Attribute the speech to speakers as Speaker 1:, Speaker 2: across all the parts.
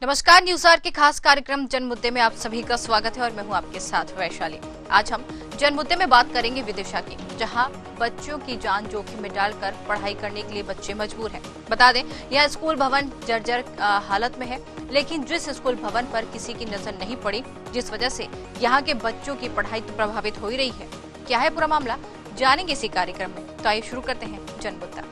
Speaker 1: नमस्कार, news our के खास कार्यक्रम जन मुद्दे में आप सभी का स्वागत है और मैं हूं आपके साथ वैशाली। आज हम जन मुद्दे में बात करेंगे विदिशा की, जहां बच्चों की जान जोखिम में डालकर पढ़ाई करने के लिए बच्चे मजबूर हैं। बता दें, यह स्कूल भवन जर्जर हालत में है, लेकिन जिस स्कूल भवन पर किसी की नजर नहीं पड़ी, जिस वजह से यहाँ के बच्चों की पढ़ाई तो प्रभावित हो ही रही है। क्या है पूरा मामला, जानेंगे इसी कार्यक्रम में। तो आइए शुरू करते हैं जन मुद्दा।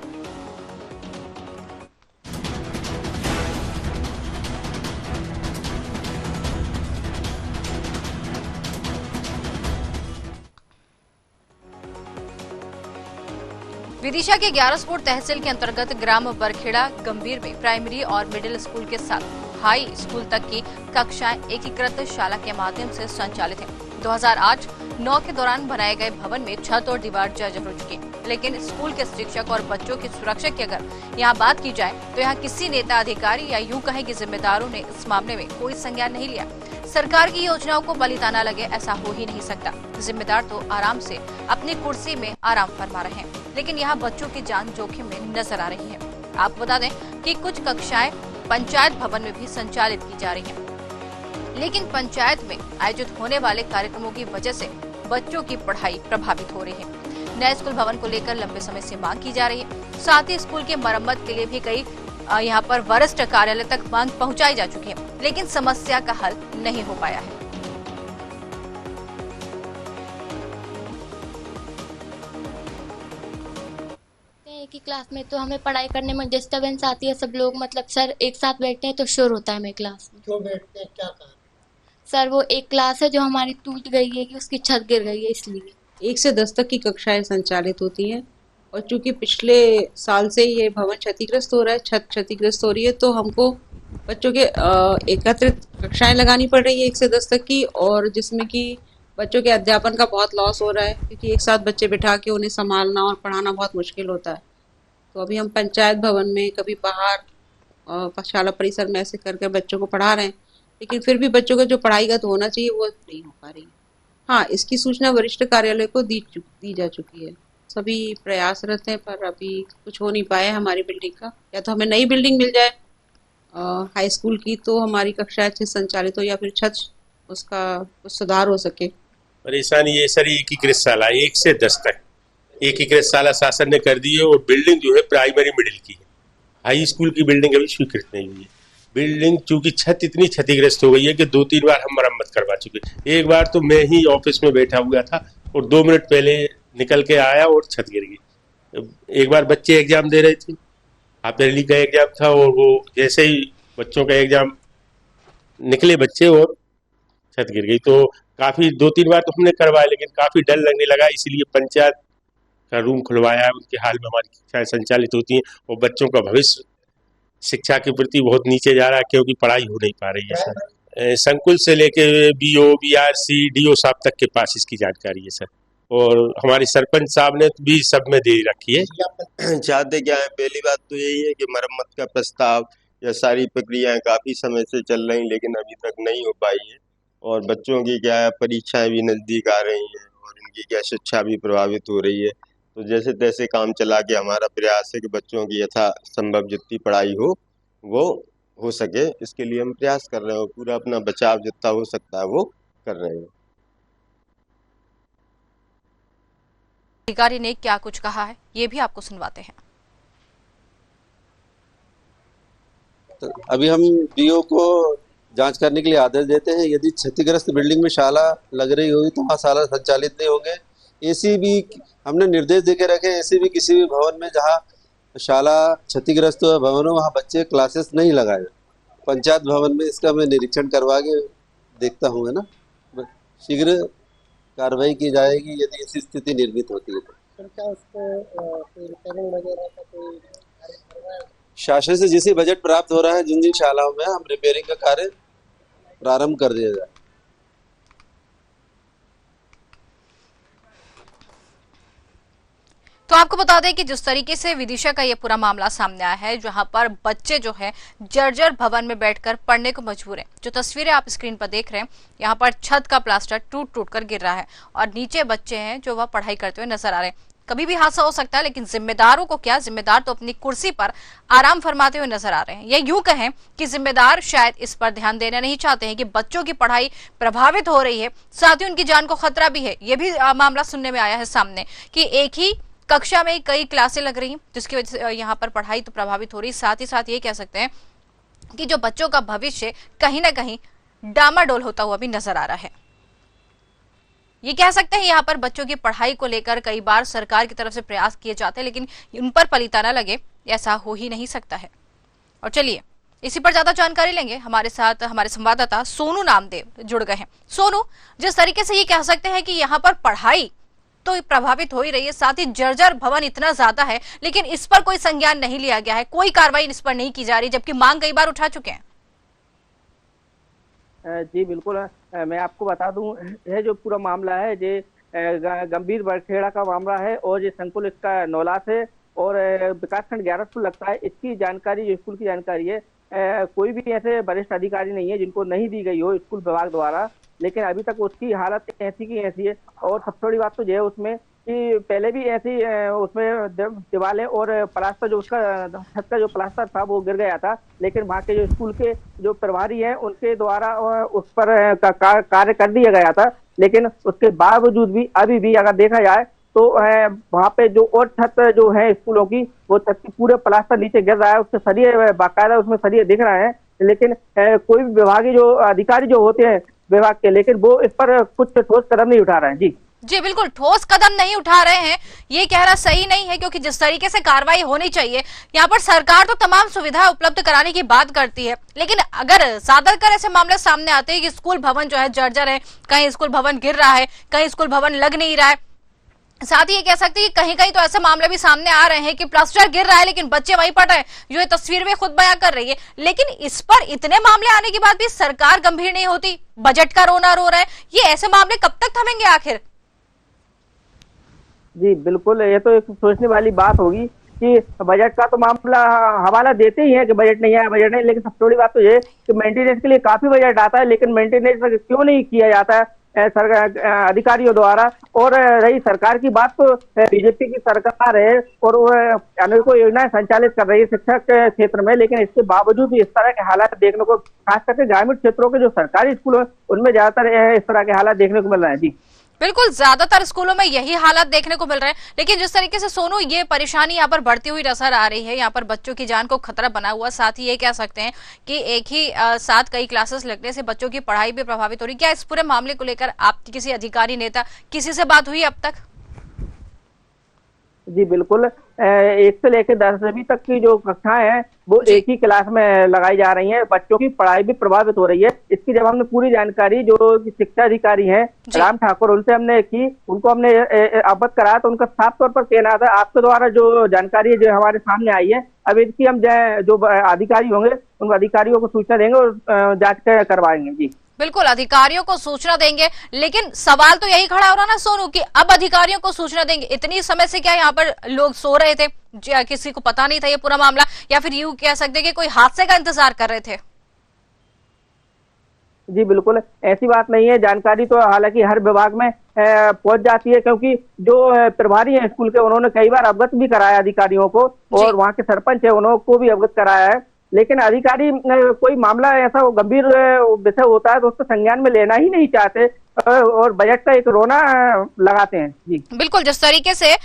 Speaker 1: विदिशा के 11 तहसील के अंतर्गत ग्राम बरखेड़ा गंभीर में प्राइमरी और मिडिल स्कूल के साथ हाई स्कूल तक की कक्षाएं एकीकृत शाला के माध्यम से संचालित हैं। 2008-9 के दौरान बनाए गए भवन में छत और दीवार जर्जर हो चुकी है, लेकिन स्कूल के शिक्षक और बच्चों की सुरक्षा की अगर यहाँ बात की जाए तो यहाँ किसी नेता, अधिकारी या यूं कहें कि जिम्मेदारों ने इस मामले में कोई संज्ञान नहीं लिया। सरकार की योजनाओं को बलिदाना लगे, ऐसा हो ही नहीं सकता। जिम्मेदार तो आराम से अपनी कुर्सी में आराम फरमा रहे हैं, लेकिन यहाँ बच्चों की जान जोखिम में नजर आ रही है। आपको बता दें कि कुछ कक्षाएं पंचायत भवन में भी संचालित की जा रही हैं, लेकिन पंचायत में आयोजित होने वाले कार्यक्रमों की वजह से बच्चों की पढ़ाई प्रभावित हो रही है। नए स्कूल भवन को लेकर लंबे समय से मांग की जा रही है। साथ ही स्कूल के मरम्मत के लिए भी कई यहाँ पर वरिष्ठ कार्यालय तक मांग पहुंचाई जा चुकी है, लेकिन समस्या का हल नहीं हो पाया है।
Speaker 2: एक ही क्लास में तो हमें पढ़ाई करने में डिस्टरबेंस आती है। सब लोग मतलब सर एक साथ बैठते हैं तो शोर होता है हमें क्लास में।
Speaker 3: क्यों बैठते हैं, क्या कारण?
Speaker 2: सर वो एक क्लास है जो हमारी टूट गई है कि उसकी छत गिर गई है, इसलिए
Speaker 4: 1 से 10 तक की कक्षाएं संचालित होती हैं और चूंकि पिछले साल से ये भवन क्षतिग्रस्त हो रहा है, छत क्षतिग्रस्त हो रही है, तो हमको बच्चों के एकत्रित कक्षाएं लगानी पड़ रही है 1 से 10 तक की, और जिसमें कि बच्चों के अध्यापन का बहुत लॉस हो रहा है, क्योंकि एक साथ बच्चे बिठा के उन्हें संभालना और पढ़ाना बहुत मुश्किल होता है। तो अभी हम पंचायत भवन में, कभी बाहर शाला परिसर में ऐसे करके बच्चों को पढ़ा रहे हैं, लेकिन फिर भी बच्चों का जो पढ़ाईगत होना चाहिए वो नहीं हो पा रही है। हाँ, इसकी सूचना वरिष्ठ कार्यालय को दी जा चुकी है। सभी प्रयासरत हैं, पर अभी कुछ हो नहीं पाया हमारी बिल्डिंग का। या तो हमें नई बिल्डिंग मिल जाए हाई स्कूल की, तो हमारी कक्षा अच्छे संचालित हो, या फिर छत उसका कुछ सुधार हो सके।
Speaker 5: परेशानी ये सर एकीकृत शाला 1 से 10 तक एकीकृत शाला शासन ने कर दी है, और बिल्डिंग जो है प्राइमरी मिडिल की है। हाई स्कूल की बिल्डिंग अभी स्वीकृत नहीं हुई है। बिल्डिंग चूंकि छत इतनी क्षतिग्रस्त हो गई है कि 2-3 बार हम मरम्मत करवा चुके। एक बार तो मैं ही ऑफिस में बैठा हुआ था और 2 मिनट पहले निकल के आया और छत गिर गई। एक बार बच्चे एग्जाम दे रहे थे, हाफ ईयरली का एग्जाम था, और वो जैसे ही बच्चों का एग्जाम निकले बच्चे और छत गिर गई। तो काफी 2-3 बार तो हमने करवाया, लेकिन काफी डर लगने लगा, इसलिए पंचायत का रूम खुलवाया है। उनके हाल में हमारी कक्षाएं संचालित होती हैं, और बच्चों का भविष्य शिक्षा के प्रति बहुत नीचे जा रहा है, क्योंकि पढ़ाई हो नहीं पा रही है सर। संकुल से लेके BO, BRC, DO साहब तक के पास इसकी जानकारी है सर, और हमारे सरपंच साहब ने भी सब में दे रखी है।
Speaker 6: चाहते क्या है, पहली बात तो यही है कि मरम्मत का प्रस्ताव या सारी प्रक्रियाएं काफी समय से चल रही, लेकिन अभी तक नहीं हो पाई है। और बच्चों की क्या है, परीक्षाएं भी नजदीक आ रही हैं, और इनकी क्या शिक्षा भी प्रभावित हो रही है। तो जैसे तैसे काम चला के हमारा प्रयास है कि बच्चों की यथा संभव जितनी पढ़ाई वो हो सके, इसके लिए हम प्रयास कर रहे हैं। पूरा अपना बचाव जितना हो सकता है वो कर रहे हैं।
Speaker 1: अधिकारी ने क्या कुछ कहा है, ये भी आपको सुनवाते हैं।
Speaker 7: तो अभी हम BO को जांच करने के लिए आदेश देते हैं। यदि क्षतिग्रस्त बिल्डिंग में शाला लग रही होगी तो वहाँ शाला संचालित नहीं होंगे। AC भी हमने निर्देश देके रखे, AC भी किसी भी भवन में जहाँ शाला क्षतिग्रस्त हुआ भवन हो वहाँ बच्चे क्लासेस नहीं लगाए। पंचायत भवन में इसका मैं निरीक्षण करवा के देखता हूँ, है ना। शीघ्र कार्रवाई की जाएगी यदि ऐसी स्थिति निर्मित होती है तो।
Speaker 3: क्या उसको रिपेयरिंग वगैरह का कोई कार्य करवाया?
Speaker 7: शासन से जिसे बजट प्राप्त हो रहा है, जिन जिन शालाओं में हम रिपेयरिंग का कार्य प्रारंभ कर दिया जाए।
Speaker 1: तो आपको बता दें कि जिस तरीके से विदिशा का ये पूरा मामला सामने आया है, जहां पर बच्चे जो है जर्जर भवन में बैठकर पढ़ने को मजबूर हैं। जो तस्वीरें आप स्क्रीन पर देख रहे हैं, यहाँ पर छत का प्लास्टर टूट कर गिर रहा है और नीचे बच्चे हैं जो वह पढ़ाई करते हुए नजर आ रहे हैं। कभी भी हादसा हो सकता है, लेकिन जिम्मेदारों को क्या, जिम्मेदार तो अपनी कुर्सी पर आराम फरमाते हुए नजर आ रहे हैं। या यूं कहें कि जिम्मेदार शायद इस पर ध्यान देना नहीं चाहते हैं कि बच्चों की पढ़ाई प्रभावित हो रही है, साथ ही उनकी जान को खतरा भी है। यह भी मामला सुनने में आया है सामने कि एक ही कक्षा में कई क्लासें लग रही हैं, जिसकी वजह से यहाँ पर पढ़ाई तो प्रभावित हो रही, साथ ही साथ ये कह सकते हैं कि जो बच्चों का भविष्य कहीं ना कहीं डामाडोल होता हुआ भी नजर आ रहा है। ये कह सकते हैं यहाँ पर बच्चों की पढ़ाई को लेकर कई बार सरकार की तरफ से प्रयास किए जाते हैं, लेकिन उन पर पलीता न लगे, ऐसा हो ही नहीं सकता है। और चलिए इसी पर ज्यादा जानकारी लेंगे, हमारे साथ हमारे संवाददाता सोनू नामदेव जुड़ गए हैं। सोनू, जिस तरीके से ये कह सकते हैं कि यहाँ पर पढ़ाई तो प्रभावित हो ही रही है, साथ ही जर्जर भवन इतना ज्यादा है, लेकिन इस पर कोई संज्ञान नहीं लिया गया है, कोई कार्रवाई इस पर नहीं की जा रही, जबकि मांग कई बार उठा चुके हैं।
Speaker 3: जी बिल्कुल, मैं आपको बता दूं, यह जो पूरा मामला है ये गंभीर बरखेड़ा का मामला है और ये संकुल इसका नौलास है और विकासखंड 11 स्कूल लगता है। इसकी जानकारी, जो स्कूल की जानकारी है, कोई भी ऐसे वरिष्ठ अधिकारी नहीं है जिनको नहीं दी गई हो स्कूल विभाग द्वारा, लेकिन अभी तक उसकी हालत ऐसी की ऐसी है। और सबसे बड़ी बात तो यह है उसमें कि पहले भी ऐसी उसमें दीवारें और प्लास्टर, जो उसका छत का जो प्लास्टर था वो गिर गया था, लेकिन वहाँ के जो स्कूल के जो प्रभारी हैं उनके द्वारा उस पर कार्य कर दिया गया था। लेकिन उसके बावजूद भी अभी भी अगर देखा जाए तो वहाँ पे जो और छत जो है स्कूलों की, वो छत की पूरे प्लास्टर नीचे गिर रहा है, उसके सरिये बाकायदा उसमें सरिये दिख रहे हैं, लेकिन कोई भी विभागीय जो अधिकारी जो होते हैं विभाग के, लेकिन वो इस पर कुछ ठोस कदम नहीं उठा रहे हैं। जी
Speaker 1: बिल्कुल, ठोस कदम नहीं उठा रहे हैं, ये कहना सही नहीं है, क्योंकि जिस तरीके से कार्रवाई होनी चाहिए, यहाँ पर सरकार तो तमाम सुविधा उपलब्ध कराने की बात करती है, लेकिन अगर ज्यादातर ऐसे मामले सामने आते हैं कि स्कूल भवन जो है जर्जर है, कहीं स्कूल भवन गिर रहा है, कहीं स्कूल भवन लग नहीं रहा है, साथ ही ये कह सकते हैं कि कहीं कहीं तो ऐसे मामले भी सामने आ रहे हैं कि प्लास्टर गिर रहा है लेकिन बच्चे वहीं पढ़ रहे हैं, जो ये तस्वीर में खुद बयां कर रही है। लेकिन इस पर इतने मामले आने के बाद भी सरकार गंभीर नहीं होती, बजट का रोना रो रहा है, ये ऐसे मामले कब तक थमेंगे आखिर?
Speaker 3: जी बिल्कुल, ये तो एक सोचने वाली बात होगी कि बजट का तो मामला हवाला देते ही है कि बजट नहीं है, बजट नहीं, लेकिन सबसे बड़ी बात तो ये कि मेंटेनेंस के लिए काफी बजट आता है, लेकिन मेंटेनेंस क्यों नहीं किया जाता है सरकार अधिकारियों द्वारा। और रही सरकार की बात, तो बीजेपी की सरकार है और वो अनेकों योजनाएं संचालित कर रही है शिक्षा के क्षेत्र में, लेकिन इसके बावजूद भी इस तरह के हालात देखने को, खास करके ग्रामीण क्षेत्रों के जो सरकारी स्कूल है उनमें ज्यादातर इस तरह के हालात देखने को मिल रहे हैं। जी
Speaker 1: बिल्कुल, ज्यादातर स्कूलों में यही हालात देखने को मिल रहे हैं, लेकिन जिस तरीके से सोनू ये परेशानी यहाँ पर बढ़ती हुई नजर आ रही है, यहाँ पर बच्चों की जान को खतरा बना हुआ, साथ ही ये कह सकते हैं कि एक ही साथ कई क्लासेस लगने से बच्चों की पढ़ाई भी प्रभावित हो रही है। क्या इस पूरे मामले को लेकर आपकी किसी अधिकारी, नेता, किसी से बात हुई अब तक?
Speaker 3: जी बिल्कुल, 1 से लेकर 10वीं तक की जो कक्षाएं हैं वो एक ही क्लास में लगाई जा रही हैं, बच्चों की पढ़ाई भी प्रभावित हो रही है। इसकी जब हमने पूरी जानकारी जो शिक्षा अधिकारी हैं राम ठाकुर, उनसे हमने की, उनको हमने अवगत कराया, तो उनका साफ तौर पर कहना था आपके द्वारा जो जानकारी जो हमारे सामने आई है, अब इसकी हम जो अधिकारी होंगे उन अधिकारियों को सूचना देंगे और जांच करवाएंगे। जी
Speaker 1: बिल्कुल, अधिकारियों को सूचना देंगे, लेकिन सवाल तो यही खड़ा हो रहा ना सोनू कि अब अधिकारियों को सूचना देंगे, इतनी समय से क्या यहाँ पर लोग सो रहे थे, किसी को पता नहीं था ये पूरा मामला, या फिर यूं कह सकते हैं कि कोई हादसे का इंतजार कर रहे थे?
Speaker 3: जी बिल्कुल, ऐसी बात नहीं है, जानकारी तो हालांकि हर विभाग में पहुंच जाती है, क्योंकि जो प्रभारी हैं स्कूल के उन्होंने कई बार अवगत भी कराया अधिकारियों को, और वहाँ के सरपंच है उनको भी अवगत कराया है, लेकिन अधिकारी कोई मामला ऐसा गंभीर विषय होता है तो उसको संज्ञान में लेना ही नहीं चाहते और बजट का एक रोना लगाते हैं। जी
Speaker 1: बिल्कुल, जिस तरीके से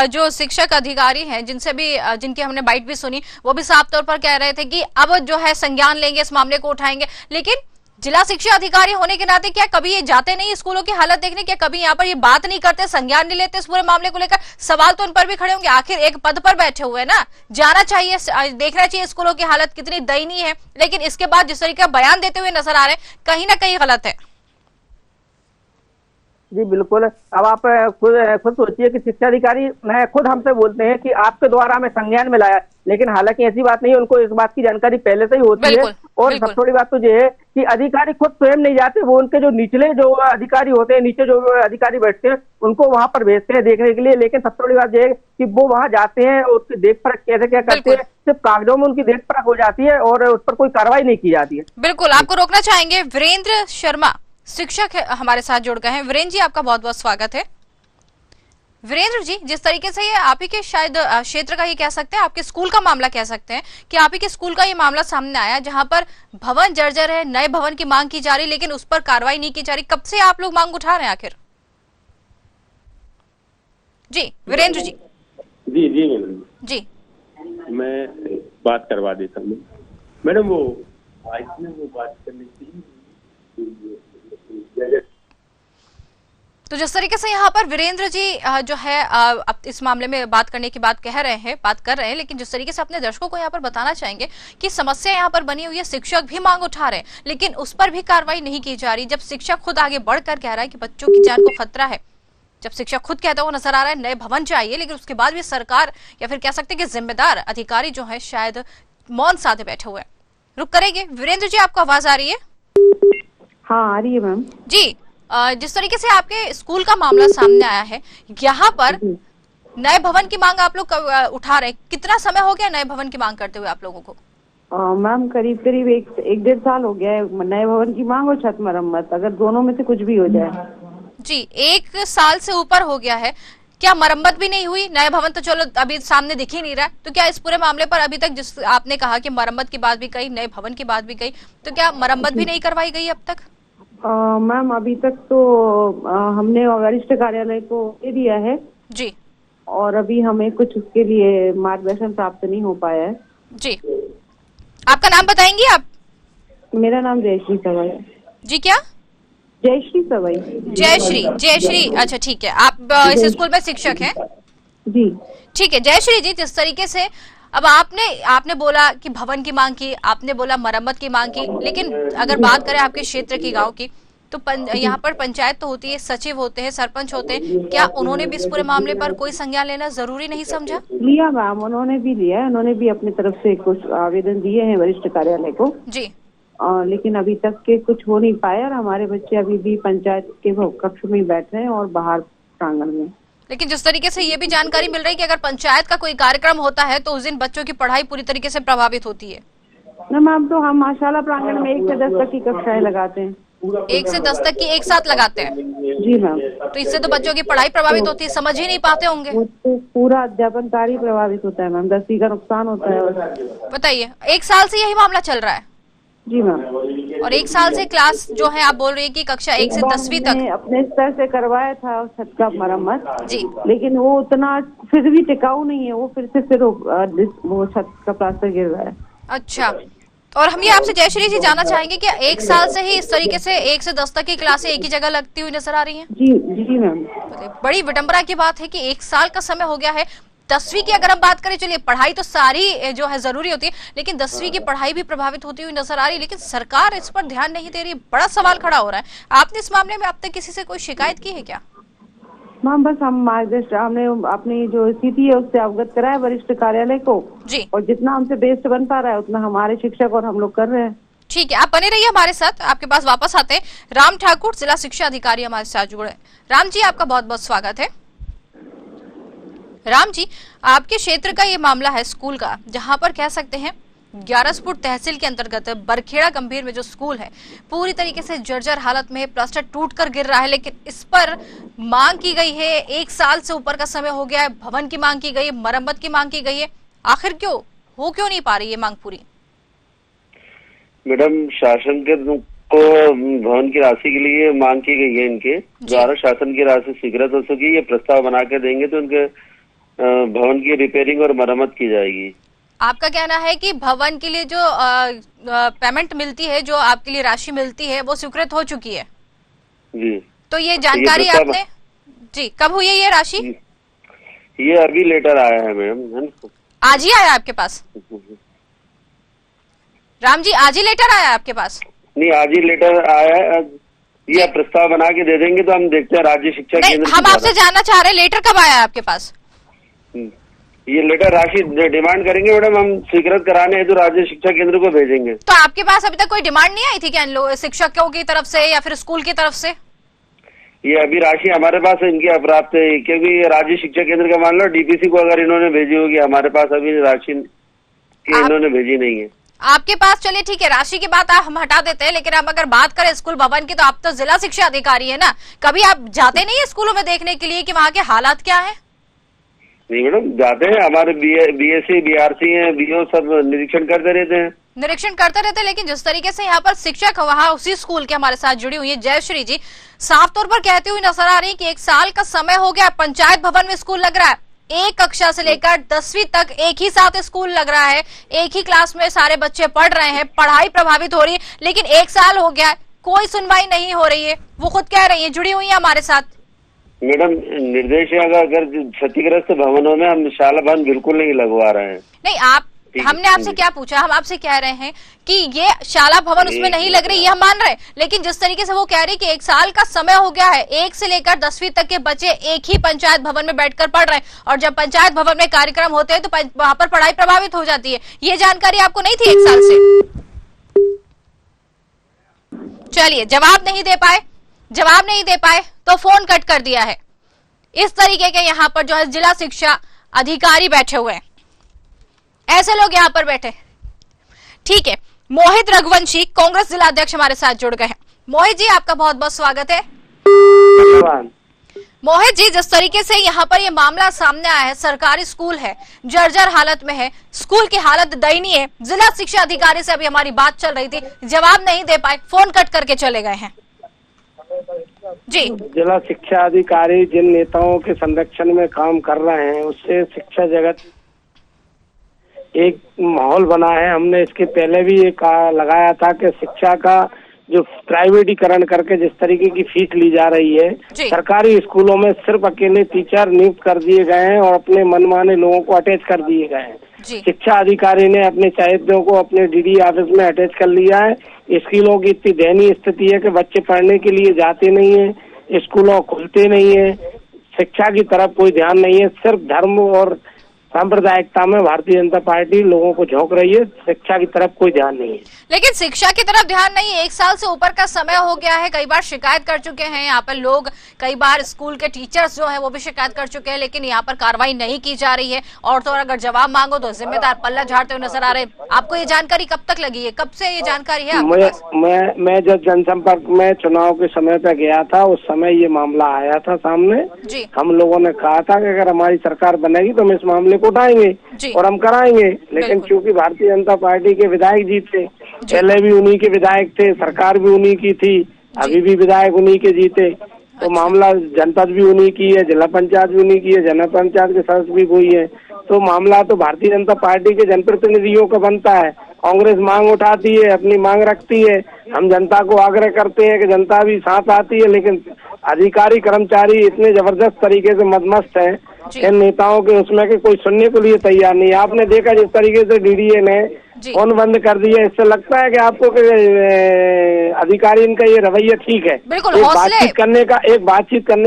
Speaker 1: जो शिक्षक अधिकारी हैं जिनकी हमने बाइट भी सुनी, वो भी साफ तौर पर कह रहे थे कि अब जो है संज्ञान लेंगे, इस मामले को उठाएंगे, लेकिन जिला शिक्षा अधिकारी होने के नाते क्या कभी ये जाते नहीं स्कूलों की हालत देखने, क्या कभी यहाँ पर ये बात नहीं करते, संज्ञान नहीं लेते इस पूरे मामले को लेकर? सवाल तो उन पर भी खड़े होंगे, आखिर एक पद पर बैठे हुए हैं ना, जाना चाहिए, देखना चाहिए स्कूलों की हालत कितनी दयनीय है, लेकिन इसके बाद जिस तरीके का बयान देते हुए नजर आ रहे हैं, कहीं ना कहीं गलत है।
Speaker 3: जी बिल्कुल, अब आप खुद सोचिए कि शिक्षा अधिकारी खुद हमसे बोलते हैं कि आपके द्वारा हमें संज्ञान में लाया, लेकिन हालांकि ऐसी बात नहीं है, उनको इस बात की जानकारी पहले से ही होती है। और सबसे बड़ी बात तो ये है कि अधिकारी खुद स्वयं नहीं जाते, वो उनके जो निचले जो अधिकारी होते हैं, नीचे जो अधिकारी बैठते हैं, उनको वहां पर भेजते हैं देखने के लिए, लेकिन सबसे बड़ी बात ये है कि वो वहां जाते हैं और उसकी देख परख कैसे क्या करते हैं, सिर्फ कागजों में उनकी देख परख हो जाती है और उस पर कोई कार्रवाई नहीं की जाती है।
Speaker 1: बिल्कुल, आपको रोकना चाहेंगे, वीरेंद्र शर्मा शिक्षक हमारे साथ जुड़ गए हैं। वीरेंद्र जी, आपका बहुत बहुत स्वागत है। वीरेंद्र जी, जिस तरीके से ये आप ही के शायद क्षेत्र का ही कह सकते हैं, आपके स्कूल का मामला कह सकते हैं कि आप ही के स्कूल का ये मामला सामने आया जहां पर भवन जर्जर है, नए भवन की मांग की जा रही, लेकिन उस पर कार्रवाई नहीं की जा रही। कब से आप लोग मांग उठा रहे हैं आखिर? जी वीरेंद्र जी।
Speaker 5: जी जी मैडम
Speaker 1: जी,
Speaker 5: मैं बात करवा देता हूँ मैडम। वो बात करनी थी।
Speaker 1: तो जिस तरीके से यहाँ पर वीरेंद्र जी जो है अब इस मामले में बात करने की बात कर रहे हैं, लेकिन जिस तरीके से अपने दर्शकों को यहाँ पर बताना चाहेंगे कि समस्या यहाँ पर बनी हुई है, शिक्षक भी मांग उठा रहे हैं, लेकिन उस पर भी कार्रवाई नहीं की जा रही। जब शिक्षक खुद आगे बढ़कर कह रहा है कि बच्चों की जान को खतरा है, जब शिक्षक खुद कहता हुआ नजर आ रहा है नए भवन चाहिए, लेकिन उसके बाद भी सरकार या फिर कह सकते हैं कि जिम्मेदार अधिकारी जो है शायद मौन साधे बैठे हुए हैं। रुक करेंगे। वीरेंद्र जी, आपको आवाज आ रही है?
Speaker 8: हाँ, आ रही है मैम
Speaker 1: जी। जिस तरीके से आपके स्कूल का मामला सामने आया है, यहाँ पर नए भवन की मांग आप लोग उठा रहे हैं, कितना समय हो गया नए भवन की मांग करते हुए आप लोगों को?
Speaker 8: मैम करीब करीब एक डेढ़ साल हो गया है नए भवन की मांग और छत मरम्मत, अगर दोनों में से कुछ भी हो जाए।
Speaker 1: जी, 1 साल से ऊपर हो गया है, क्या मरम्मत भी नहीं हुई? नए भवन तो चलो अभी सामने दिख ही नहीं रहा है, तो क्या इस पूरे मामले पर अभी तक, जिस आपने कहा कि मरम्मत की बात भी कही, नए भवन की बात भी कही, तो क्या मरम्मत भी नहीं करवाई गई अब तक?
Speaker 8: मैम अभी तक तो हमने वरिष्ठ कार्यालय को दे दिया है
Speaker 1: जी,
Speaker 8: और अभी हमें कुछ उसके लिए मार्गदर्शन प्राप्त नहीं हो पाया है।
Speaker 1: जी, आपका नाम बताएंगी आप?
Speaker 8: मेरा नाम जयश्री सवाई है।
Speaker 1: जी, क्या?
Speaker 8: जयश्री सवाई।
Speaker 1: जयश्री, अच्छा ठीक है। आप इस स्कूल में शिक्षक हैं?
Speaker 8: जी
Speaker 1: ठीक है। जयश्री जी, जिस तरीके से अब आपने बोला कि भवन की मांग की, आपने बोला मरम्मत की मांग की, लेकिन अगर बात करें आपके क्षेत्र की, गांव की, तो यहाँ पर पंचायत तो होती है, सचिव होते हैं, सरपंच होते हैं, क्या उन्होंने भी इस पूरे मामले पर कोई संज्ञान लेना जरूरी नहीं समझा?
Speaker 8: लिया मैम, उन्होंने भी लिया है, उन्होंने भी अपनी तरफ से कुछ आवेदन दिए हैं वरिष्ठ कार्यालय को
Speaker 1: जी,
Speaker 8: लेकिन अभी तक के कुछ हो नहीं पाया और हमारे बच्चे अभी भी पंचायत के कक्ष में बैठ रहे हैं और बाहर प्रांगण में।
Speaker 1: लेकिन जिस तरीके से ये भी जानकारी मिल रही है कि अगर पंचायत का कोई कार्यक्रम होता है तो उस दिन बच्चों की पढ़ाई पूरी तरीके से प्रभावित होती है।
Speaker 8: न मैम, तो हम माशाला प्रांगण में 1 से 10 तक की कक्षाएं लगाते हैं।
Speaker 1: 1 से 10 तक की एक साथ लगाते हैं?
Speaker 8: जी मैम।
Speaker 1: तो इससे तो बच्चों की पढ़ाई प्रभावित होती है, समझ ही नहीं पाते होंगे।
Speaker 8: तो पूरा अध्यापन कार्य प्रभावित होता है मैम, 10वीं का नुकसान होता है।
Speaker 1: बताइए, 1 साल से यही मामला चल रहा है?
Speaker 8: जी मैम।
Speaker 1: और 1 साल से क्लास जो है, आप बोल रही है कि कक्षा 1 से 10वीं तक
Speaker 8: अपने स्तर से करवाया था छत का मरम्मत
Speaker 1: जी,
Speaker 8: लेकिन वो उतना फिर भी टिकाऊ नहीं है, वो फिर वो छत का प्लास्टर गिर रहा है।
Speaker 1: अच्छा, और हम ये आपसे जयश्री जी जानना चाहेंगे कि 1 साल से ही इस तरीके से 1 से 10 तक की क्लासें एक ही जगह लगती हुई नजर आ रही हैं?
Speaker 8: जी मैम।
Speaker 1: बड़ी विडंबना की बात है कि 1 साल का समय हो गया है। 10वीं की अगर हम बात करें, चलिए पढ़ाई तो सारी जो है जरूरी होती है, लेकिन 10वीं की पढ़ाई भी प्रभावित होती हुई नजर आ रही है, लेकिन सरकार इस पर ध्यान नहीं दे रही। बड़ा सवाल खड़ा हो रहा है। आपने इस मामले में अब तक किसी से कोई शिकायत की है क्या?
Speaker 8: मैम बस हमने अपनी जो स्थिति है उससे अवगत कराया वरिष्ठ कार्यालय को
Speaker 1: जी,
Speaker 8: और जितना हमसे बेस्ट बन पा रहा है उतना हमारे शिक्षक और हम लोग कर रहे हैं।
Speaker 1: ठीक है, आप बने रहिए हमारे साथ, आपके पास वापस आते हैं। राम ठाकुर, जिला शिक्षा अधिकारी हमारे साथ जुड़े। राम जी, आपका बहुत बहुत स्वागत है। राम जी, आपके क्षेत्र का ये मामला है स्कूल का, जहां पर कह सकते हैं ग्यारसपुर तहसील के अंतर्गत बरखेड़ा गंभीर में जो स्कूल है पूरी तरीके से जर्जर हालत में, प्लास्टर टूटकर गिर रहा है, लेकिन इस पर मांग की गई है। 1 साल से ऊपर का समय हो गया है, भवन की मांग की गई है, मरम्मत की मांग की गई है, आखिर क्यों नहीं पा रही ये मांग पूरी?
Speaker 9: मैडम, शासन के को भवन की राशि के लिए मांग की गई है, इनके द्वारा शासन की राशि स्वीकृत हो चुकी है। प्रस्ताव बना के देंगे तो इनके भवन की रिपेयरिंग और मरम्मत की जाएगी। आपका
Speaker 1: कहना है कि भवन के लिए जो पेमेंट मिलती है, जो आपके लिए राशि मिलती है, वो स्वीकृत हो चुकी है?
Speaker 9: जी।
Speaker 1: तो ये जानकारी आपने जी कब हुई है ये राशि?
Speaker 9: ये अभी लेटर आया है मैम।
Speaker 1: आज ही आया आपके पास? राम जी, आज ही लेटर आया आपके पास?
Speaker 9: नहीं, आज ही लेटर आया है। ये प्रस्ताव बना के दे देंगे तो हम देखते हैं राज्य शिक्षा केंद्र।
Speaker 1: हम आपसे जानना चाह रहे हैं लेटर कब आया आपके पास?
Speaker 9: ये लेटर राशि डिमांड करेंगे मैडम, हम स्वीकृत कराने हेतु राज्य शिक्षा केंद्र को भेजेंगे।
Speaker 1: तो आपके पास अभी तक कोई डिमांड नहीं आई थी क्या इन लोग शिक्षकों की तरफ से या फिर स्कूल की तरफ से?
Speaker 9: ये अभी राशि हमारे पास इनकी अप्राप्त है, क्योंकि ये राज्य शिक्षा केंद्र का मान लो डीपीसी को अगर इन्होंने भेजी होगी, हमारे पास अभी राशि इन्होंने भेजी नहीं है।
Speaker 1: आपके पास, चलिए ठीक है, राशि की बात हम हटा देते हैं, लेकिन हम अगर बात करें स्कूल भवन की, तो आप तो जिला शिक्षा अधिकारी है ना, कभी आप जाते नहीं है स्कूलों में देखने के लिए कि वहाँ के हालात क्या है?
Speaker 9: नहीं मैडम, जाते हैं, हमारे बीएससी बीआरसी हैं, बीओ सब निरीक्षण करते रहते हैं।
Speaker 1: निरीक्षण करते रहते हैं, लेकिन जिस तरीके से यहाँ पर शिक्षक वहाँ उसी स्कूल के हमारे साथ जुड़ी हुई है जयश्री जी, साफ तौर पर कहती हुई नजर आ रही है कि 1 साल का समय हो गया, पंचायत भवन में स्कूल लग रहा है, 1 कक्षा से लेकर 10वीं तक एक ही साथ स्कूल लग रहा है, एक ही क्लास में सारे बच्चे पढ़ रहे हैं, पढ़ाई प्रभावित हो रही है, लेकिन 1 साल हो गया, कोई सुनवाई नहीं हो रही है। वो खुद कह रही है, जुड़ी हुई है हमारे साथ।
Speaker 9: मैडम निर्देश है, अगर क्षतिग्रस्त भवनों में हम शाला भवन बिल्कुल नहीं लगवा रहे हैं।
Speaker 1: नहीं, हमने आपसे क्या पूछा, हम आपसे कह रहे हैं कि ये शाला भवन उसमें नहीं लग रही, ये हम मान रहे हैं, लेकिन जिस तरीके से वो कह रही कि 1 साल का समय हो गया है, 1 से लेकर 10वीं तक के बच्चे एक ही पंचायत भवन में बैठकर पढ़ रहे हैं, और जब पंचायत भवन में कार्यक्रम होते हैं तो वहां पर पढ़ाई प्रभावित हो जाती है। ये जानकारी आपको नहीं थी 1 साल से? चलिए, जवाब नहीं दे पाए तो फोन कट कर दिया है। इस तरीके के यहाँ पर जो है जिला शिक्षा अधिकारी बैठे हुए हैं, ऐसे लोग यहाँ पर बैठे। ठीक है, मोहित रघुवंशी कांग्रेस जिला अध्यक्ष हमारे साथ जुड़ गए हैं। मोहित जी, आपका बहुत बहुत स्वागत है।
Speaker 10: धन्यवाद।
Speaker 1: मोहित जी, जिस तरीके से यहाँ पर ये मामला सामने आया है, सरकारी स्कूल है, जर्जर हालत में है, स्कूल की हालत दयनीय है, जिला शिक्षा अधिकारी से अभी हमारी बात चल रही थी, जवाब नहीं दे पाए, फोन कट करके चले गए हैं जी।
Speaker 10: जिला शिक्षा अधिकारी जिन नेताओं के संरक्षण में काम कर रहे हैं, उससे शिक्षा जगत एक माहौल बना है। हमने इसके पहले भी ये लगाया था कि शिक्षा का जो प्राइवेटीकरण करके जिस तरीके की फीस ली जा रही है, सरकारी स्कूलों में सिर्फ अकेले टीचर नियुक्त कर दिए गए हैं और अपने मनमाने लोगों को अटैच कर दिए गए हैं। शिक्षा अधिकारी ने अपने चाहतियों को अपने डीडी ऑफिस में अटैच कर लिया है। स्कूलों की इतनी दयनीय स्थिति है कि बच्चे पढ़ने के लिए जाते नहीं है, स्कूलों खुलते नहीं है, शिक्षा की तरफ कोई ध्यान नहीं है, सिर्फ धर्म और सांप्रदायिकता में भारतीय जनता पार्टी लोगों को झोंक रही है, शिक्षा की तरफ कोई ध्यान नहीं है।
Speaker 1: लेकिन शिक्षा की तरफ ध्यान नहीं है, 1 साल से ऊपर का समय हो गया है, कई बार शिकायत कर चुके हैं यहाँ पर लोग, कई बार स्कूल के टीचर्स जो हैं वो भी शिकायत कर चुके हैं, लेकिन यहाँ पर कार्रवाई नहीं की जा रही है, और तो और अगर जवाब मांगो तो जिम्मेदार पल्ला झाड़ते हुए नजर आ रहे हैं। आपको ये जानकारी कब तक लगी है, कब से ये जानकारी है आपके पास?
Speaker 10: मैं जब जनसंपर्क में चुनाव के समय पे गया था, उस समय ये मामला आया था सामने जी। हम लोगों ने कहा था कि अगर हमारी सरकार बनेगी तो हम इस मामले को उठाएंगे और हम कराएंगे, लेकिन चूंकि भारतीय जनता पार्टी के विधायक जीते, पहले भी उन्हीं के विधायक थे, सरकार भी उन्हीं की थी, अभी भी विधायक उन्हीं के जीते, तो मामला जनपद भी उन्हीं की है, जिला पंचायत भी उन्हीं की है, जनपद पंचायत के सदस्य भी वही है, तो मामला तो भारतीय जनता पार्टी के जनप्रतिनिधियों का बनता है। कांग्रेस मांग उठाती है, अपनी मांग रखती है, हम जनता को आग्रह करते हैं कि जनता भी साथ आती है, लेकिन अधिकारी कर्मचारी इतने जबरदस्त तरीके से मदमस्त हैं इन नेताओं के उसमें कि कोई सुनने के लिए तैयार नहीं। आपने देखा जिस तरीके से डीडीए ने फोन बंद कर दिया, इससे लगता है कि आपको अधिकारी इनका ये रवैया ठीक है। बातचीत करने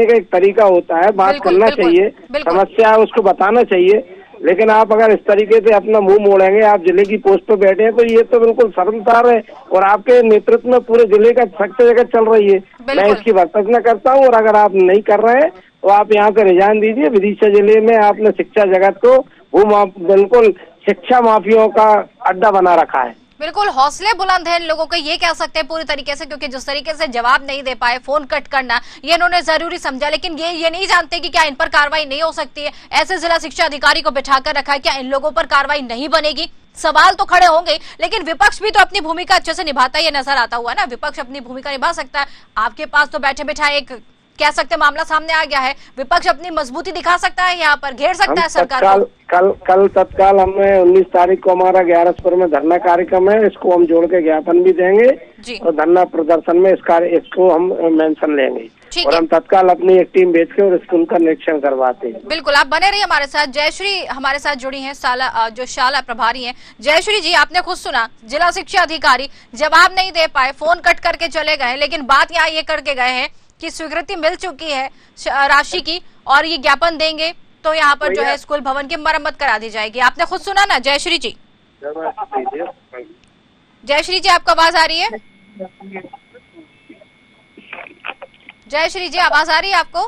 Speaker 10: का एक तरीका होता है, बात करना चाहिए, समस्या है उसको बताना चाहिए, लेकिन आप अगर इस तरीके से अपना मुंह मोड़ेंगे, आप जिले की पोस्ट पे बैठे हैं, तो ये तो बिल्कुल शर्मसार है, और आपके नेतृत्व में पूरे जिले का सख्त जगह चल रही है। मैं इसकी भर्त्सना करता हूँ, और अगर आप नहीं कर रहे हैं तो आप यहाँ से रिजाइन दीजिए। विदिशा जिले में आपने शिक्षा जगत को बिल्कुल शिक्षा माफियाओं का अड्डा बना रखा है।
Speaker 1: बिल्कुल हौसले बुलंद हैं इन लोगों के, ये कह सकते हैं पूरी तरीके से, क्योंकि जिस तरीके से जवाब नहीं दे पाए, फोन कट करना ये इन्होंने जरूरी समझा, लेकिन ये नहीं जानते कि क्या इन पर कार्रवाई नहीं हो सकती है। ऐसे जिला शिक्षा अधिकारी को बिठाकर रखा है, क्या इन लोगों पर कार्रवाई नहीं बनेगी? सवाल तो खड़े होंगे, लेकिन विपक्ष भी तो अपनी भूमिका अच्छे से निभाता ये नजर आता हुआ ना, विपक्ष अपनी भूमिका निभा सकता है। आपके पास तो बैठे बैठा एक कह सकते मामला सामने आ गया है, विपक्ष अपनी मजबूती दिखा सकता है, यहाँ पर घेर सकता है सरकार को।
Speaker 10: कल तत्काल हमें 19 तारीख को हमारा 11 में धरना कार्यक्रम है, इसको हम जोड़ के ज्ञापन भी देंगे और धरना प्रदर्शन में इसको हम मेंशन लेंगे, और हम तत्काल अपनी एक टीम भेज के और स्कूल का निरीक्षण करवाते हैं।
Speaker 1: बिल्कुल, आप बने रहिए हमारे साथ। जयश्री हमारे साथ जुड़ी हैं, जो शाला प्रभारी हैं। जयश्री जी, आपने खुद सुना, जिला शिक्षा अधिकारी जवाब नहीं दे पाए, फोन कट करके चले गए, लेकिन बात यहाँ ये करके गए हैं कि स्वीकृति मिल चुकी है राशि की, और ये ज्ञापन देंगे तो यहाँ पर जो है स्कूल भवन की मरम्मत करा दी जाएगी। आपने खुद सुना ना जयश्री जी? जयश्री जी, आपको आवाज आ रही है? जयश्री जी, आवाज आ रही है आपको?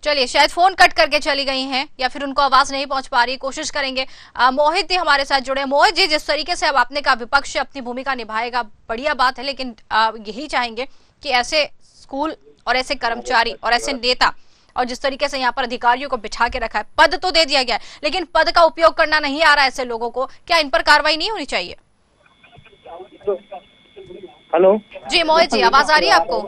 Speaker 1: चलिए, शायद फोन कट करके चली गई हैं या फिर उनको आवाज नहीं पहुंच पा रही, कोशिश करेंगे। मोहित जी हमारे साथ जुड़े। मोहित जी, जिस तरीके से अब आपने कहा विपक्ष अपनी भूमिका निभाएगा, बढ़िया बात है, लेकिन यही चाहेंगे कि ऐसे स्कूल और ऐसे कर्मचारी और ऐसे नेता और जिस तरीके से यहाँ पर अधिकारियों को बिठा के रखा है, पद तो दे दिया गया है लेकिन पद का उपयोग करना नहीं आ रहा है ऐसे लोगों को, क्या इन पर कार्रवाई नहीं होनी चाहिए?
Speaker 10: हेलो
Speaker 1: जी मोहित जी, आवाज आ रही है आपको?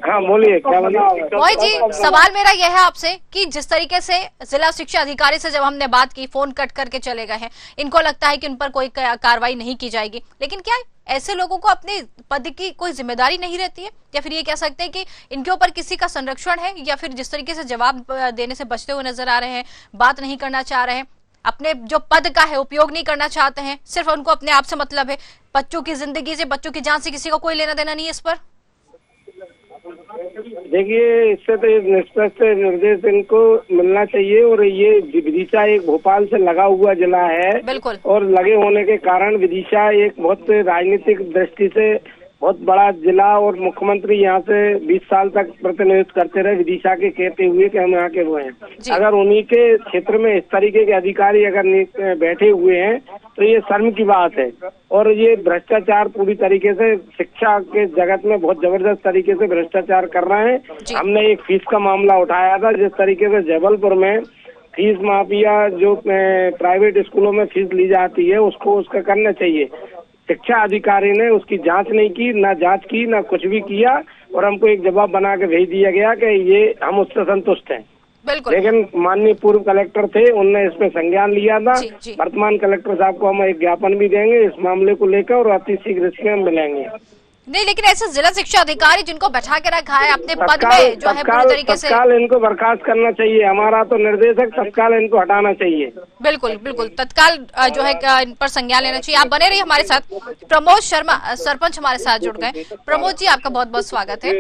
Speaker 10: हाँ बोलिए, क्या बोलिए?
Speaker 1: मोहित जी, सवाल मेरा यह है आपसे कि जिस तरीके से जिला शिक्षा अधिकारी से जब हमने बात की, फोन कट करके चले गए हैं, इनको लगता है कि उन पर कोई कार्रवाई नहीं की जाएगी, लेकिन क्या ऐसे लोगों को अपने पद की कोई जिम्मेदारी नहीं रहती है? या फिर ये कह सकते हैं कि इनके ऊपर किसी का संरक्षण है, या फिर जिस तरीके से जवाब देने से बचते हुए नजर आ रहे हैं, बात नहीं करना चाह रहे हैं, अपने जो पद का है उपयोग नहीं करना चाहते हैं, सिर्फ उनको अपने आप से मतलब है, बच्चों की जिंदगी से, बच्चों की जान से किसी को कोई लेना देना नहीं है इस पर?
Speaker 10: देखिए, इससे तो निष्पक्ष निर्देश इनको मिलना चाहिए। और ये विदिशा एक भोपाल से लगा हुआ जिला है,
Speaker 1: बिल्कुल,
Speaker 10: और लगे होने के कारण विदिशा एक बहुत राजनीतिक दृष्टि से बहुत बड़ा जिला, और मुख्यमंत्री यहाँ से 20 साल तक प्रतिनिधित्व करते रहे विदिशा के, कहते हुए कि हम यहाँ के वो हैं। अगर उन्हीं के क्षेत्र में इस तरीके के अधिकारी अगर बैठे हुए हैं तो ये शर्म की बात है। और ये भ्रष्टाचार पूरी तरीके से शिक्षा के जगत में बहुत जबरदस्त तरीके से भ्रष्टाचार कर रहे हैं। हमने एक फीस का मामला उठाया था, जिस तरीके से जबलपुर में फीस माफिया जो प्राइवेट स्कूलों में फीस ली जाती है उसको उसका करना चाहिए। शिक्षा अधिकारी ने उसकी जांच नहीं की, ना जांच की, ना कुछ भी किया, और हमको एक जवाब बना के भेज दिया गया कि ये हम उससे संतुष्ट हैं। लेकिन माननीय पूर्व कलेक्टर थे, उनने इसमें संज्ञान लिया था। वर्तमान कलेक्टर साहब को हम एक ज्ञापन भी देंगे इस मामले को लेकर, और अति शीघ्र इसमें हम मिलेंगे।
Speaker 1: नहीं, लेकिन ऐसे जिला शिक्षा अधिकारी जिनको बैठा के रखा है अपने पद पे, जो है पूरी तरीके से
Speaker 10: तत्काल इनको बर्खास्त करना चाहिए। हमारा तो निर्देश है, तत्काल इनको हटाना चाहिए।
Speaker 1: बिल्कुल बिल्कुल, तत्काल जो है इन पर संज्ञान लेना चाहिए। आप बने रहिए हमारे साथ। प्रमोद शर्मा सरपंच हमारे साथ जुड़ गए। प्रमोद जी, आपका बहुत बहुत स्वागत है।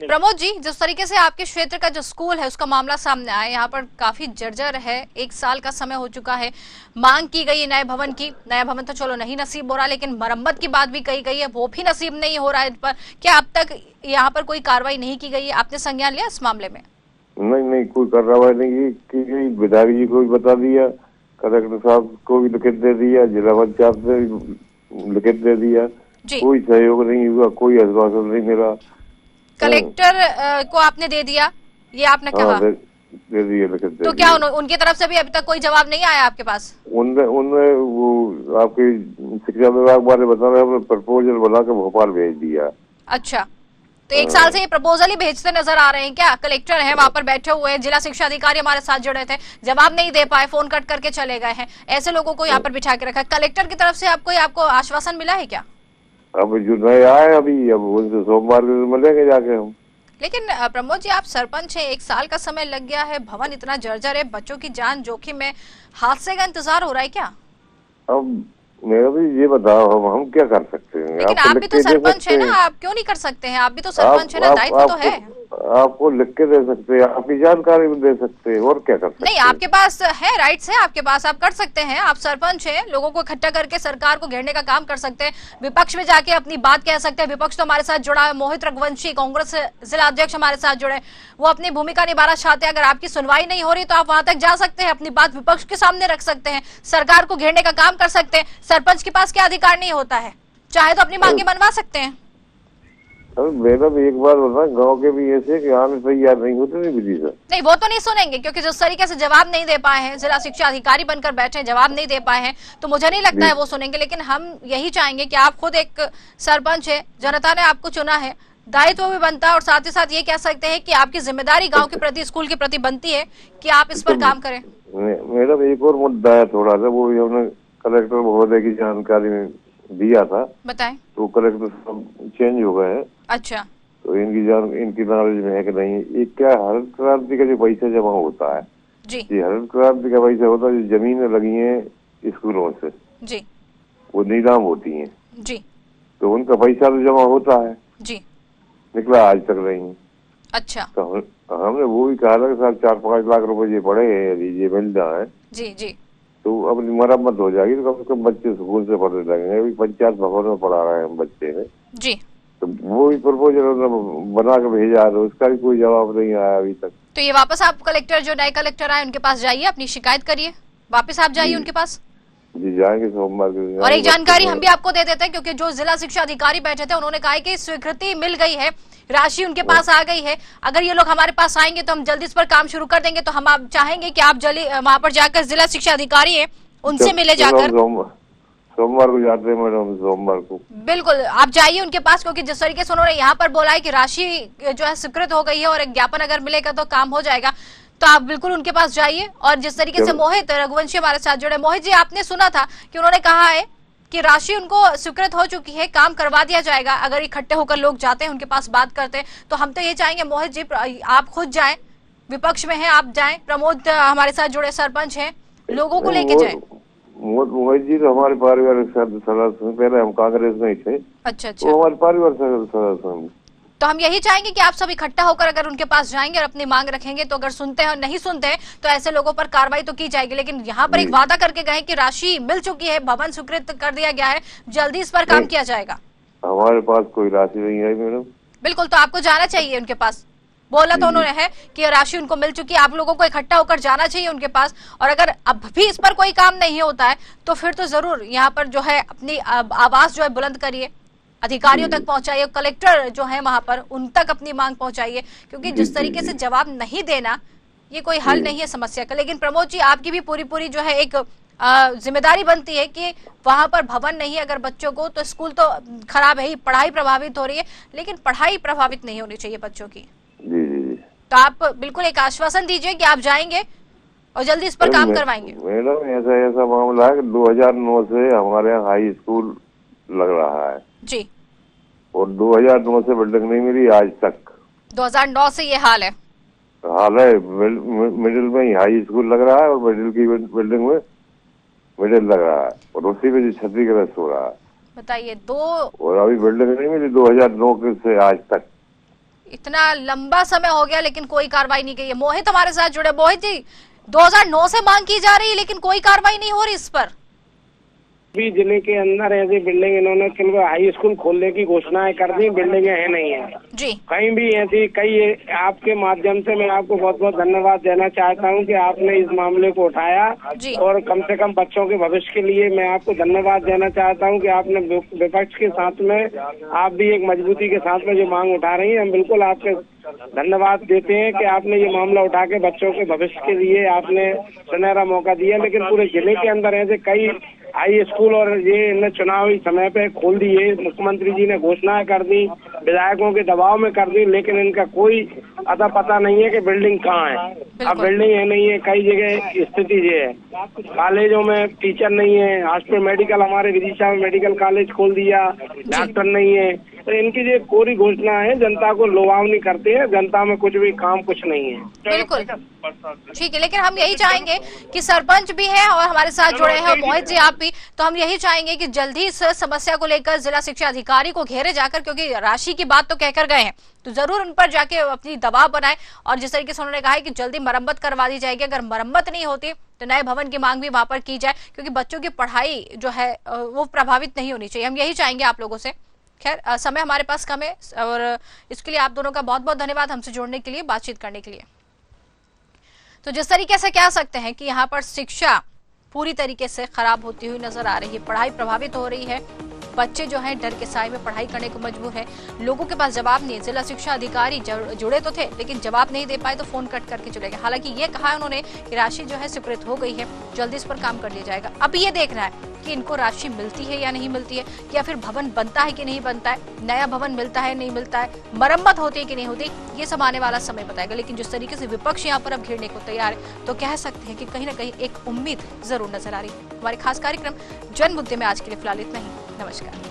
Speaker 1: प्रमोद जी, जिस तरीके से आपके क्षेत्र का जो स्कूल है उसका मामला सामने आया, यहाँ पर काफी जर्जर है, 1 साल का समय हो चुका है, मांग की गई नए भवन की, नया भवन तो चलो नहीं नसीब हो रहा, लेकिन मरम्मत की बात भी कही गई है, वो भी नसीब नहीं हो रहा है। पर क्या अब तक यहाँ पर कोई कार्रवाई नहीं की गई है? आपने संज्ञान लिया इस मामले में?
Speaker 11: नहीं, कोई कार्रवाई नहीं की गई। विधायक जी को भी बता दिया, कलेक्टर साहब को भी लिखित दे दिया, जिला पंचायत से लिखित दे दिया, कोई सहयोग नहीं हुआ, कोई आश्वासन नहीं मिला।
Speaker 1: कलेक्टर को आपने दे दिया, ये आपने कहा?
Speaker 11: दे दिया, लिखित दे
Speaker 1: तो क्या उनकी तरफ से भी अभी तक कोई जवाब नहीं आया आपके पास?
Speaker 11: उनने वो आपके शिक्षा विभाग वाले बता रहे हैं, प्रपोजल बना के भोपाल भेज दिया।
Speaker 1: अच्छा, तो 1 साल से ये प्रपोजल ही भेजते नजर आ रहे हैं क्या? कलेक्टर है वहाँ पर बैठे हुए हैं, जिला शिक्षा अधिकारी हमारे साथ जुड़े थे, जवाब नहीं दे पाए, फोन कट करके चले गए हैं, ऐसे लोगों को यहाँ पर बिठा के रखा है। कलेक्टर की तरफ से आपको आश्वासन मिला है क्या?
Speaker 11: अब जो नए आए अभी, अब उनसे सोमवार को मिलेंगे जाके हम।
Speaker 1: लेकिन प्रमोद जी, आप सरपंच हैं, 1 साल का समय लग गया है, भवन इतना जर्जर है, बच्चों की जान जोखिम में, हादसे का इंतजार हो रहा है क्या?
Speaker 11: अब मेरा भी ये बताओ, हम क्या कर सकते हैं?
Speaker 1: लेकिन आप भी तो सरपंच है ना, आप क्यों नहीं कर सकते हैं? आप भी तो सरपंच है ना, दायित्व तो है।
Speaker 11: आपको लिख के दे सकते हैं, आपकी जानकारी भी दे सकते हैं, और क्या कर सकते हैं?
Speaker 1: नहीं, आपके पास है, राइट्स है आपके पास, आप कर सकते हैं, आप सरपंच हैं, लोगों को इकट्ठा करके सरकार को घेरने का काम कर सकते हैं, विपक्ष में जाके अपनी बात कह सकते हैं। विपक्ष तो हमारे साथ जुड़ा है, मोहित रघुवंशी कांग्रेस जिला अध्यक्ष हमारे साथ जुड़े, वो अपनी भूमिका निभाना चाहते हैं। अगर आपकी सुनवाई नहीं हो रही तो आप वहां तक जा सकते हैं, अपनी बात विपक्ष के सामने रख सकते हैं, सरकार को घेरने का काम कर सकते हैं। सरपंच के पास क्या अधिकार नहीं होता है? चाहे तो अपनी मांगे मनवा सकते हैं।
Speaker 11: मेरा भी एक बार बता, गांव के भी ऐसे कि आने तैयार नहीं होते
Speaker 1: नहीं, वो तो नहीं सुनेंगे, क्योंकि जिस तरीके से जवाब नहीं दे पाए हैं, जिला शिक्षा अधिकारी बनकर बैठे जवाब नहीं दे पाए हैं, तो मुझे नहीं लगता है वो सुनेंगे। लेकिन हम यही चाहेंगे कि आप खुद एक सरपंच है, जनता ने आपको चुना है, दायित्व भी बनता है, और साथ ही साथ ये कह सकते हैं कि आपकी जिम्मेदारी गाँव के प्रति, स्कूल के प्रति बनती है कि आप इस पर काम करें।
Speaker 11: मेरा एक और मुद्दा है थोड़ा सा, वो भी हमने कलेक्टर महोदय की जानकारी में दिया था,
Speaker 1: बताएं।
Speaker 11: तो कलेक्टर सब चेंज हो गए हैं।
Speaker 1: अच्छा,
Speaker 11: तो इनकी नॉलेज में है कि नहीं? एक क्या हरित क्रांति का जो पैसा जमा होता है
Speaker 1: जी,
Speaker 11: ये हरित क्रांति का पैसा होता है, जो जमीनें लगी हैं स्कूलों से जी, वो नीलाम होती हैं जी, तो उनका पैसा तो जमा होता है जी, निकला आज तक नहीं।
Speaker 1: अच्छा,
Speaker 11: तो हमने वो भी कहा था कि साहब 4-5 लाख रुपए ये पड़े हैं, यदि ये मिल जाए
Speaker 1: जी जी,
Speaker 11: तो अपनी मरम्मत हो जाएगी, तो कम से कम बच्चे स्कूल से पढ़ने लगेंगे। अभी पंचायत भवन में पढ़ा रहे हैं हम बच्चे में जी, तो तो वो भी प्रपोजल बना के भेजा, तो उसका भी कोई जवाब नहीं आया अभी तक।
Speaker 1: तो ये वापस आप कलेक्टर, जो नए कलेक्टर आए उनके पास जाइए, अपनी शिकायत करिए, वापस आप जाइए उनके पास।
Speaker 11: जी जाएंगे सोमवार को।
Speaker 1: और एक जानकारी हम भी आपको दे देते हैं, क्योंकि जो जिला शिक्षा अधिकारी बैठे थे उन्होंने कहा कि स्वीकृति मिल गई है, राशि उनके पास आ गई है, अगर ये लोग हमारे पास आएंगे तो हम जल्दी इस पर काम शुरू कर देंगे। तो हम आप चाहेंगे कि आप जल्दी वहां पर जाकर जिला शिक्षा अधिकारी है उनसे मिले जाकर।
Speaker 11: सोमवार को जाते हैं मैडम, सोमवार को।
Speaker 1: बिल्कुल आप जाइए उनके पास, क्योंकि जिस तरीके से उन्होंने यहाँ पर बोला है कि राशि जो है स्वीकृत हो गई है और एक ज्ञापन अगर मिलेगा तो काम हो जाएगा, तो आप बिल्कुल उनके पास जाइए। और जिस तरीके से मोहित रघुवंशी हमारे साथ जुड़े, मोहित जी आपने सुना था कि उन्होंने कहा है कि राशि उनको स्वीकृत हो चुकी है, काम करवा दिया जाएगा अगर इकट्ठे होकर लोग जाते हैं उनके पास बात करते हैं। तो हम तो ये चाहेंगे मोहित जी आप खुद जाएं, विपक्ष में हैं आप जाएं, प्रमोद हमारे साथ जुड़े सरपंच हैं, लोगों को लेके जाएं।
Speaker 11: मोहित जी तो हमारे पारिवारिक सदस्य, पहले हम कांग्रेस में ही थे। अच्छा अच्छा, वो हमारे पारिवारिक सदस्य।
Speaker 1: तो हम यही चाहेंगे कि आप सब इकट्ठा होकर अगर उनके पास जाएंगे और अपनी मांग रखेंगे, तो अगर सुनते हैं और नहीं सुनते हैं तो ऐसे लोगों पर कार्रवाई तो की जाएगी। लेकिन यहाँ पर एक वादा करके गए कि राशि मिल चुकी है, भवन स्वीकृत कर दिया गया है, जल्दी इस पर काम किया जाएगा।
Speaker 11: हमारे पास कोई राशि नहीं है मैडम।
Speaker 1: बिल्कुल, तो आपको जाना चाहिए उनके पास, बोला तो उन्होंने है कि राशि उनको मिल चुकी है, आप लोगों को इकट्ठा होकर जाना चाहिए उनके पास। और अगर अब भी इस पर कोई काम नहीं होता है तो फिर तो जरूर यहाँ पर जो है अपनी आवाज जो है बुलंद करिए, अधिकारियों तक पहुंचाइए, कलेक्टर जो है वहां पर उन तक अपनी मांग पहुंचाइए, क्योंकि जिस तरीके से जवाब नहीं देना ये कोई हल नहीं है समस्या का। लेकिन प्रमोद जी आपकी भी पूरी जो है एक जिम्मेदारी बनती है कि वहां पर भवन नहीं है अगर बच्चों को, तो स्कूल तो खराब है ही, पढ़ाई प्रभावित हो रही है, लेकिन पढ़ाई प्रभावित नहीं होनी चाहिए बच्चों की। तो आप बिल्कुल एक आश्वासन दीजिए कि आप जाएंगे और जल्दी इस पर काम करवाएंगे।
Speaker 11: मैडम ऐसा मामला है कि 2009 से हमारे यहाँ हाई स्कूल लग रहा है
Speaker 1: जी, और
Speaker 11: 2009 से बिल्डिंग नहीं मिली आज तक।
Speaker 1: 2009 से ये हाल है
Speaker 11: मिडिल में ही हाई स्कूल लग रहा है और मिडिल की बिल्डिंग में मिडिल लग रहा है और उसी में क्षतिग्रस्त हो रहा है।
Speaker 1: बताइए,
Speaker 11: और अभी बिल्डिंग नहीं मिली 2009 से आज तक।
Speaker 1: इतना लंबा समय हो गया लेकिन कोई कार्रवाई नहीं की है। मोहित हमारे साथ जुड़े, मोहित जी 2009 से मांग की जा रही है लेकिन कोई कार्रवाई नहीं हो रही इस पर।
Speaker 10: भी जिले के अंदर ऐसी बिल्डिंग इन्होंने सिर्फ हाई स्कूल खोलने की घोषणाएं कर दी, बिल्डिंगें है नहीं है
Speaker 1: जी,
Speaker 10: कहीं भी ऐसी कई। आपके माध्यम से मैं आपको बहुत बहुत धन्यवाद देना चाहता हूं कि आपने इस मामले को उठाया और कम से कम बच्चों के भविष्य के लिए मैं आपको धन्यवाद देना चाहता हूं कि आपने विपक्ष के साथ में आप भी एक मजबूती के साथ में जो मांग उठा रही है, हम बिल्कुल आपके धन्यवाद देते हैं कि आपने ये मामला उठा के बच्चों के भविष्य के लिए आपने सुनहरा मौका दिया। लेकिन पूरे जिले के अंदर ऐसे कई हाई स्कूल और ये इन्हें चुनावी समय पे खोल दिए, मुख्यमंत्री जी ने घोषणाएं कर दी, विधायकों के दबाव में कर दी, लेकिन इनका कोई अता पता नहीं है कि बिल्डिंग कहाँ है। अब बिल्डिंग है नहीं है, कई जगह स्थिति ये है, कॉलेजों में टीचर नहीं है, हॉस्पिटल मेडिकल हमारे विदिशा में मेडिकल कॉलेज खोल दिया, डॉक्टर नहीं है। तो इनकी जो पूरी घोषणा है जनता को लुभावनी करते हैं, जनता में कुछ भी काम कुछ नहीं है।
Speaker 1: बिल्कुल ठीक है, लेकिन हम यही चाहेंगे कि सरपंच भी है और हमारे साथ जुड़े हैं और मोहित जी आप भी, तो हम यही चाहेंगे कि जल्दी इस समस्या को लेकर जिला शिक्षा अधिकारी को घेरे जाकर, क्योंकि राशि की बात तो कहकर गए हैं, तो जरूर उन पर जाके अपनी दबाव बनाए। और जिस तरीके से उन्होंने कहा है कि जल्दी मरम्मत करवा दी जाएगी, अगर मरम्मत नहीं होती तो नए भवन की मांग भी वहां पर की जाए, क्योंकि बच्चों की पढ़ाई जो है वो प्रभावित नहीं होनी चाहिए। हम यही चाहेंगे आप लोगों से। खैर समय हमारे पास कम है और इसके लिए आप दोनों का बहुत बहुत धन्यवाद हमसे जुड़ने के लिए, बातचीत करने के लिए। तो जिस तरीके से कह सकते हैं कि यहाँ पर शिक्षा पूरी तरीके से खराब होती हुई नजर आ रही है, पढ़ाई प्रभावित हो रही है, बच्चे जो हैं डर के साए में पढ़ाई करने को मजबूर हैं, लोगों के पास जवाब नहीं है। जिला शिक्षा अधिकारी जुड़े तो थे लेकिन जवाब नहीं दे पाए तो फोन कट करके चले गए। हालांकि ये कहा है उन्होंने कि राशि जो है स्वीकृत हो गई है, जल्दी इस पर काम कर लिया जाएगा। अब ये देखना है कि इनको राशि मिलती है या नहीं मिलती है, या फिर भवन बनता है कि नहीं बनता है, नया भवन मिलता है नहीं मिलता है, मरम्मत होती है कि नहीं होती, ये सब आने वाला समय बताएगा। लेकिन जिस तरीके से विपक्ष यहाँ पर अब घेरने को तैयार है, तो कह सकते हैं कि कहीं ना कहीं एक उम्मीद जरूर नजर आ रही है। हमारे खास कार्यक्रम जन मुद्दे में आज के लिए फिलहाल इतना ही। नमस्कार।